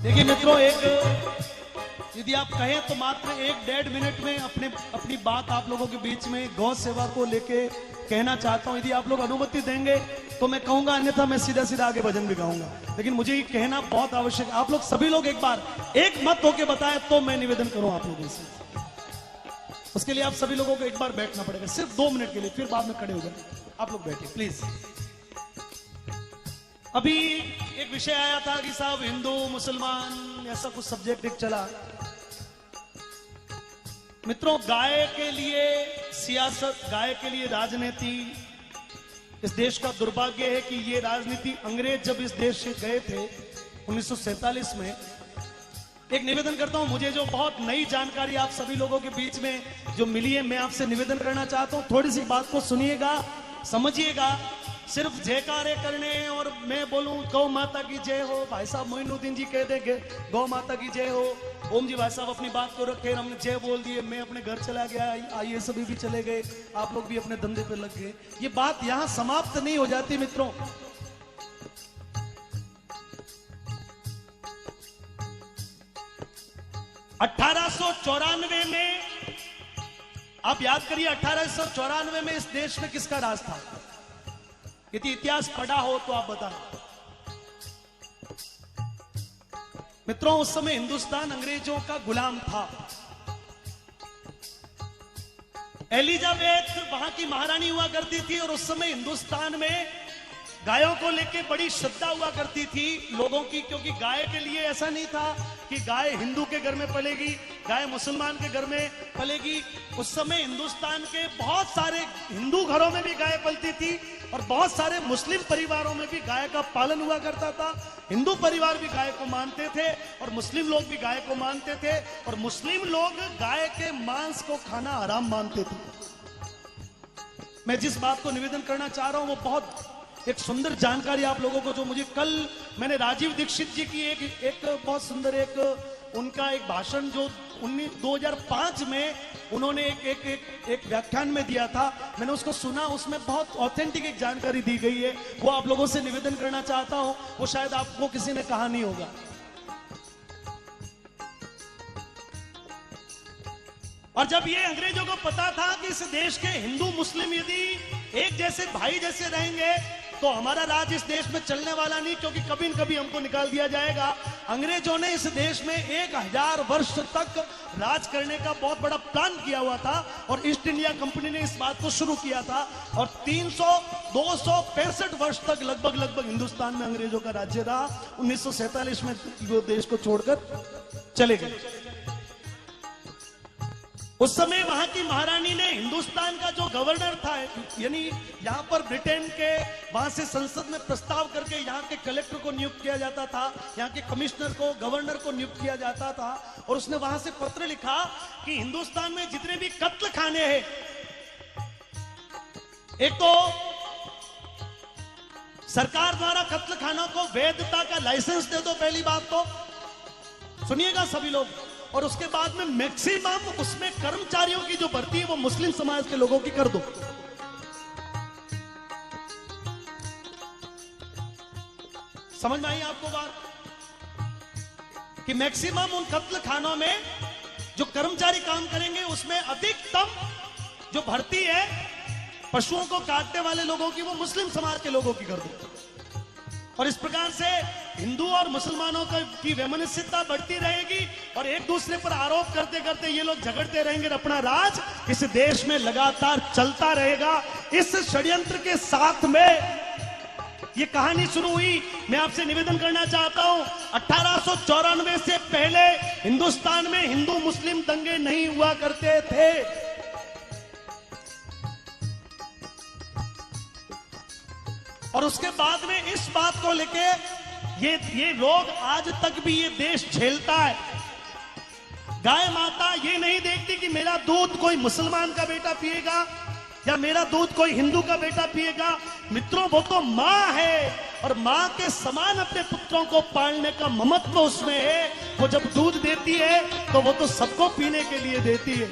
देखिए मित्रों, यदि आप कहें तो मात्र 1-1.5 मिनट में अपनी बात आप लोगों के बीच में गौ सेवा को लेके कहना चाहता हूं। यदि आप लोग अनुमति देंगे तो मैं कहूंगा, अन्यथा मैं सीधा सीधा आगे भजन भी गाऊंगा। लेकिन मुझे ये कहना बहुत आवश्यक है। आप लोग सभी लोग एक बार एक मत होके बताएं तो मैं निवेदन करूं आप लोगों से। उसके लिए आप सभी लोगों को एक बार बैठना पड़ेगा, सिर्फ 2 मिनट के लिए, फिर बाद में खड़े हो जाए। आप लोग बैठिए प्लीज। अभी एक विषय आया था कि साहब हिंदू मुसलमान ऐसा कुछ सब्जेक्ट एक चला। मित्रों, गाय के लिए सियासत, गाय के लिए राजनीति, इस देश का दुर्भाग्य है कि ये राजनीति अंग्रेज जब इस देश से गए थे 1947 में। एक निवेदन करता हूं, मुझे जो बहुत नई जानकारी आप सभी लोगों के बीच में जो मिली है, मैं आपसे निवेदन करना चाहता हूं। थोड़ी सी बात को सुनिएगा, समझिएगा। सिर्फ जयकारे करने और मैं बोलूं गौ माता की जय हो, भाई साहब मोइनुद्दीन जी कह देंगे गौ माता की जय हो, ओम जी भाई साहब अपनी बात को रखे, हमने जय बोल दिए, मैं अपने घर चला गया, आइए सभी भी चले गए, आप लोग भी अपने धंधे पे लग गए। ये बात यहां समाप्त नहीं हो जाती मित्रों। (1894) में, आप याद करिए, 1894 में इस देश में किसका राज था? यदि इतिहास पढ़ा हो तो आप बताएं मित्रों। उस समय हिंदुस्तान अंग्रेजों का गुलाम था। एलिजाबेथ वहां की महारानी हुआ करती थी और उस समय हिंदुस्तान में गायों को लेके बड़ी श्रद्धा हुआ करती थी लोगों की, क्योंकि गाय के लिए ऐसा नहीं था कि गाय हिंदू के घर में पलेगी, गाय मुसलमान के घर में पलेगी। उस समय हिंदुस्तान के बहुत सारे हिंदू घरों में भी गाय पलती थी और बहुत सारे मुस्लिम परिवारों में भी गाय का पालन हुआ करता था। हिंदू परिवार भी गाय को मानते थे और मुस्लिम लोग भी गाय को मानते थे, और मुस्लिम लोग गाय के मांस को खाना हराम मानते थे। मैं जिस बात को निवेदन करना चाह रहा हूं वो बहुत एक सुंदर जानकारी आप लोगों को, जो मुझे कल मैंने राजीव दीक्षित जी की एक बहुत सुंदर उनका एक भाषण जो 2005 में उन्होंने एक व्याख्यान में दिया था, मैंने उसको सुना। उसमें बहुत ऑथेंटिक एक जानकारी दी गई है, वो आप लोगों से निवेदन करना चाहता हूं। वो शायद आपको किसी ने कहा नहीं होगा। और जब ये अंग्रेजों को पता था कि इस देश के हिंदू मुस्लिम यदि एक जैसे भाई जैसे रहेंगे तो हमारा राज इस देश में चलने वाला नहीं, क्योंकि कभी न कभी हमको निकाल दिया जाएगा। अंग्रेजों ने इस देश में 1000 वर्ष तक राज करने का बहुत बड़ा प्लान किया हुआ था और ईस्ट इंडिया कंपनी ने इस बात को शुरू किया था। और 265 वर्ष तक लगभग हिंदुस्तान में अंग्रेजों का राज्य रहा। 1947 में वो देश को छोड़कर चले गए। उस समय वहां की महारानी ने हिंदुस्तान का जो गवर्नर था, यानी यहां पर ब्रिटेन के, वहां से संसद में प्रस्ताव करके यहां के कलेक्टर को नियुक्त किया जाता था, यहां के कमिश्नर को, गवर्नर को नियुक्त किया जाता था। और उसने वहां से पत्र लिखा कि हिंदुस्तान में जितने भी कत्ल खाने हैं, एक तो सरकार द्वारा कत्ल खाना को वैधता का लाइसेंस दे दो, पहली बात तो सुनिएगा सभी लोग। और उसके बाद में मैक्सिमम उसमें कर्मचारियों की जो भर्ती है वो मुस्लिम समाज के लोगों की कर दो। समझ में आई आपको बात? कि मैक्सिमम उन कत्ल खानों में जो कर्मचारी काम करेंगे उसमें अधिकतम जो भर्ती है पशुओं को काटने वाले लोगों की, वो मुस्लिम समाज के लोगों की कर दो। और इस प्रकार से हिंदू और मुसलमानों की वैमनस्यता बढ़ती रहेगी और एक दूसरे पर आरोप करते करते ये लोग झगड़ते रहेंगे और अपना राज इस देश में लगातार चलता रहेगा। इस षड्यंत्र के साथ में ये कहानी शुरू हुई। मैं आपसे निवेदन करना चाहता हूं, 1894 से पहले हिंदुस्तान में हिंदू मुस्लिम दंगे नहीं हुआ करते थे। और उसके बाद में इस बात को लेके ये लोग आज तक भी ये देश झेलता है। गाय माता ये नहीं देखती कि मेरा दूध कोई मुसलमान का बेटा पिएगा या मेरा दूध कोई हिंदू का बेटा पिएगा। मित्रों, वो तो मां है और मां के समान अपने पुत्रों को पालने का ममत्व उसमें है। वो जब दूध देती है तो वो तो सबको पीने के लिए देती है।